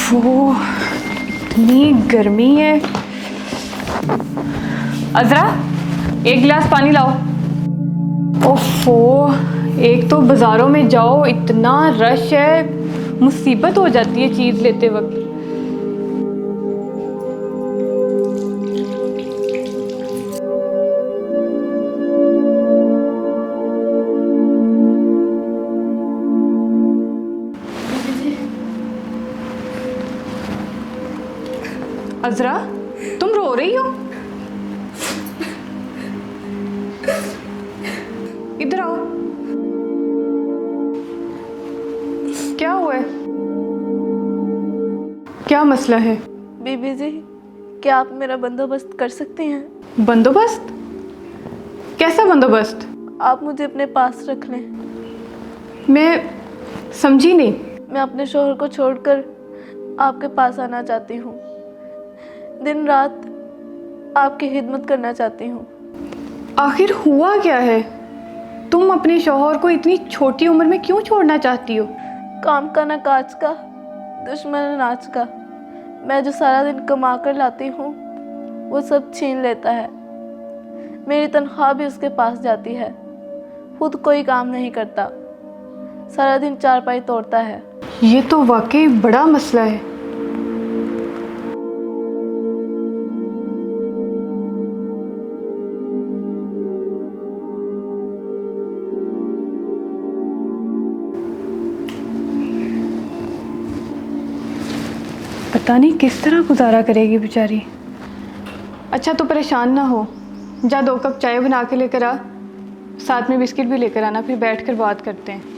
वो इतनी गर्मी है। अजरा, एक गिलास पानी लाओ। ओफो, एक तो बाज़ारों में जाओ इतना रश है, मुसीबत हो जाती है चीज़ लेते वक्त। अजरा, तुम रो रही हो? इधर आओ। क्या हुआ है? क्या मसला है? बीबी जी, क्या आप मेरा बंदोबस्त कर सकती हैं? बंदोबस्त? कैसा बंदोबस्त? आप मुझे अपने पास रख लें। मैं समझी नहीं। मैं अपने शोहर को छोड़कर आपके पास आना चाहती हूँ। दिन रात आपकी खिदमत करना चाहती हूँ। आखिर हुआ क्या है? तुम अपने शौहर को इतनी छोटी उम्र में क्यों छोड़ना चाहती हो? काम का ना काज का, दुश्मन नाच का। मैं जो सारा दिन कमा कर लाती हूँ वो सब छीन लेता है। मेरी तनख्वाह भी उसके पास जाती है। खुद कोई काम नहीं करता, सारा दिन चारपाई तोड़ता है। ये तो वाकई बड़ा मसला है। पता नहीं किस तरह गुजारा करेगी बेचारी। अच्छा, तो परेशान ना हो, जा 2 कप चाय बना के लेकर आ, साथ में बिस्किट भी लेकर आना, फिर बैठ कर बात करते हैं।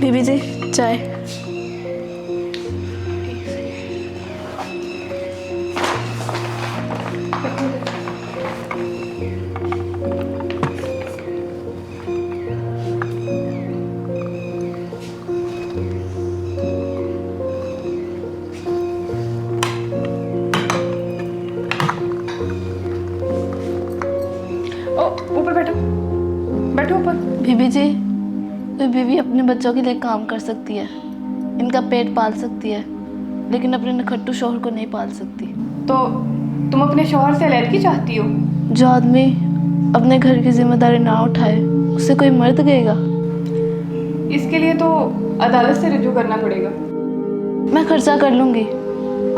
बीबी जी, चाय। ओ, ऊपर बैठो, बैठो ऊपर। बीबी जी, कोई बीवी अपने बच्चों के लिए काम कर सकती है, इनका पेट पाल सकती है, लेकिन अपने नखट्टू शौहर को नहीं पाल सकती। तो तुम अपने शौहर से अलैदगी चाहती हो? जो आदमी अपने घर की जिम्मेदारी ना उठाए उसे कोई मर्द गएगा? इसके लिए तो अदालत से रुजू करना पड़ेगा। मैं खर्चा कर लूँगी,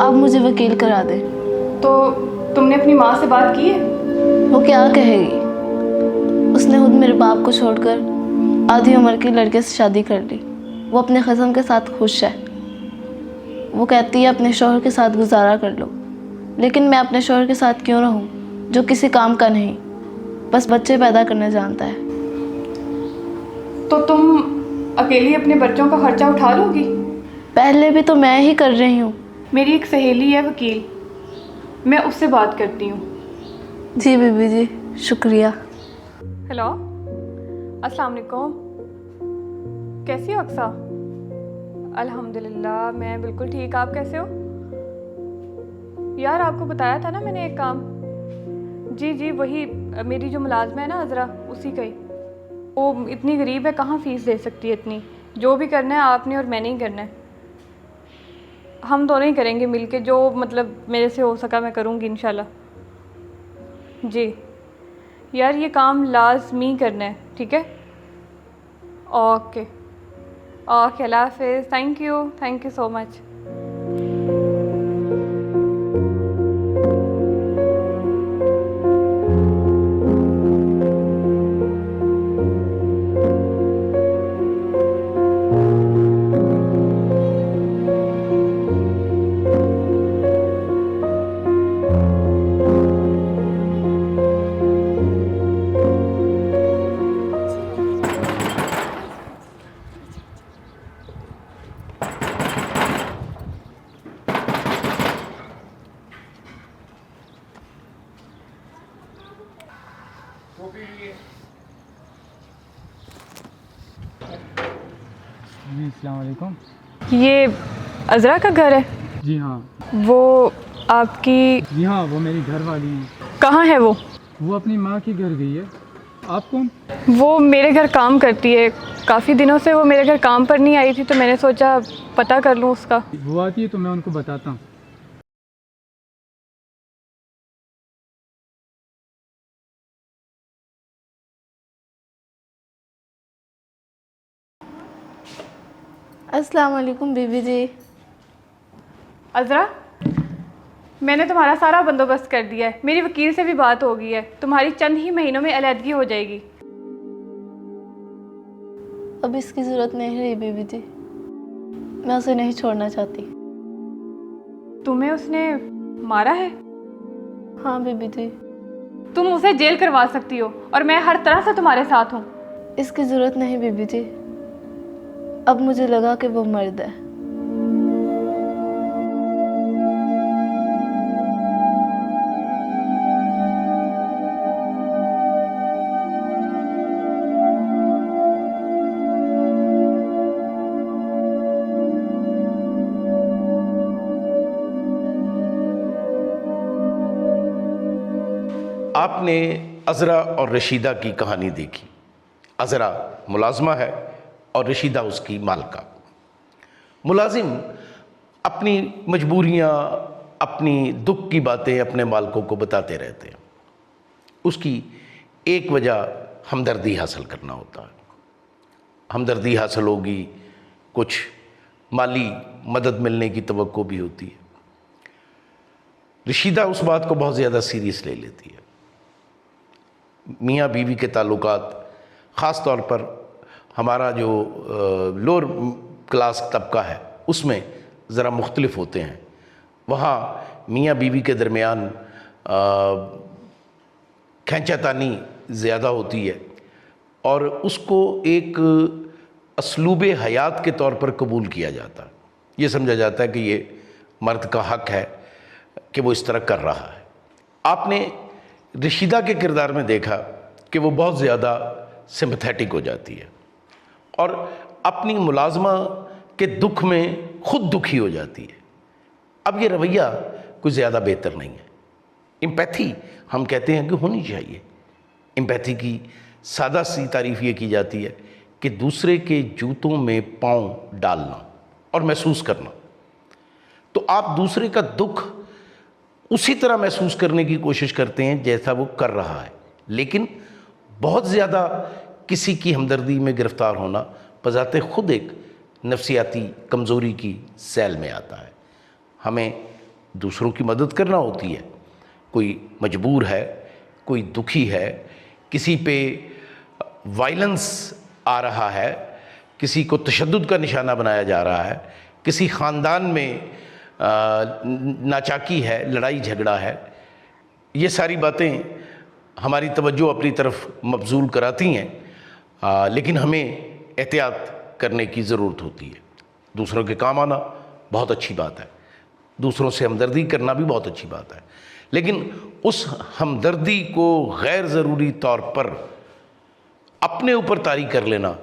आप मुझे वकील करा दें। तो तुमने अपनी माँ से बात की है? वो क्या कहेगी? उसने खुद मेरे बाप को छोड़कर आधी उम्र के लड़के से शादी कर ली। वो अपने ख़सम के साथ खुश है। वो कहती है अपने शौहर के साथ गुजारा कर लो, लेकिन मैं अपने शौहर के साथ क्यों रहूं जो किसी काम का नहीं, बस बच्चे पैदा करने जानता है। तो तुम अकेली अपने बच्चों का खर्चा उठा लोगी? पहले भी तो मैं ही कर रही हूँ। मेरी एक सहेली है वकील, मैं उससे बात करती हूँ। जी बीबी जी, शुक्रिया। हेलो, अस्सलाम वालेकुम। कैसी हो अक्सा? अल्हम्दुलिल्लाह, मैं बिल्कुल ठीक। आप कैसे हो? यार, आपको बताया था ना मैंने एक काम। जी जी, वही मेरी जो मुलाजमा है ना अजरा, उसी का ही। वो इतनी गरीब है, कहाँ फ़ीस दे सकती है इतनी। जो भी करना है आपने और मैंने ही करना है। हम दोनों ही करेंगे मिलके, जो मतलब मेरे से हो सका मैं करूँगी इंशाल्लाह। जी यार, ये काम लाजमी करना है, ठीक है? ओके ओके, अल्लाह हाफिज़। Thank you so much. जी अस्सलाम वालेकुम। ये अज़रा का घर है? जी हाँ। वो आपकी जी हाँ, वो मेरी घर वाली हैं। कहाँ है वो? वो अपनी माँ के घर गई है। आप कौन? वो मेरे घर काम करती है। काफ़ी दिनों से वो मेरे घर काम पर नहीं आई थी, तो मैंने सोचा पता कर लूँ उसका। वो आती है तो मैं उनको बताता हूँ। अस्सलाम वालेकुम बीबी जी। अज़रा, मैंने तुम्हारा सारा बंदोबस्त कर दिया है। मेरी वकील से भी बात हो गई है। तुम्हारी चंद ही महीनों में अलहदगी हो जाएगी। अब इसकी ज़रूरत नहीं रही बीबी जी, मैं उसे नहीं छोड़ना चाहती। तुम्हें उसने मारा है? हाँ बीबी जी। तुम उसे जेल करवा सकती हो और मैं हर तरह से तुम्हारे साथ हूँ। इसकी ज़रूरत नहीं बीबी जी, अब मुझे लगा कि वो मर्द है। आपने अज़रा और रशीदा की कहानी देखी। अज़रा मुलाज़मा है और रशीदा उसकी मालका। मुलाजिम अपनी मजबूरियाँ, अपनी दुख की बातें अपने मालकों को बताते रहते हैं। उसकी एक वजह हमदर्दी हासिल करना होता है। हमदर्दी हासिल होगी, कुछ माली मदद मिलने की तवक्को भी होती है। रशीदा उस बात को बहुत ज़्यादा सीरियस ले लेती है। मियाँ बीवी के ताल्लुकात, ख़ास तौर पर हमारा जो लोअर क्लास तबका है उसमें ज़रा मुख्तलिफ होते हैं। वहाँ मियाँ बीवी के दरमियान खींचातानी ज़्यादा होती है और उसको एक असलूब हयात के तौर पर कबूल किया जाता है। ये समझा जाता है कि ये मर्द का हक़ है कि वो इस तरह कर रहा है। आपने रशीदा के किरदार में देखा कि वो बहुत ज़्यादा सिंपैथेटिक हो जाती है और अपनी मुलाजमा के दुख में खुद दुखी हो जाती है। अब ये रवैया कुछ ज़्यादा बेहतर नहीं है। एम्पैथी हम कहते हैं कि होनी चाहिए। एम्पैथी की सादा सी तारीफ़ ये की जाती है कि दूसरे के जूतों में पाँव डालना और महसूस करना। तो आप दूसरे का दुख उसी तरह महसूस करने की कोशिश करते हैं जैसा वो कर रहा है, लेकिन बहुत ज़्यादा किसी की हमदर्दी में गिरफ़्तार होना बज़ाते खुद एक नफ्सियाती कमज़ोरी की सैल में आता है। हमें दूसरों की मदद करना होती है। कोई मजबूर है, कोई दुखी है, किसी पे वायलेंस आ रहा है, किसी को तशद्दुद का निशाना बनाया जा रहा है, किसी ख़ानदान में नाचाकी है, लड़ाई झगड़ा है। ये सारी बातें हमारी तवज्जो अपनी तरफ मबजूल कराती हैं, लेकिन हमें एहतियात करने की ज़रूरत होती है। दूसरों के काम आना बहुत अच्छी बात है, दूसरों से हमदर्दी करना भी बहुत अच्छी बात है, लेकिन उस हमदर्दी को गैर ज़रूरी तौर पर अपने ऊपर तारी कर लेना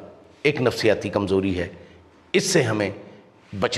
एक नफ्सियाती कमज़ोरी है। इससे हमें बचना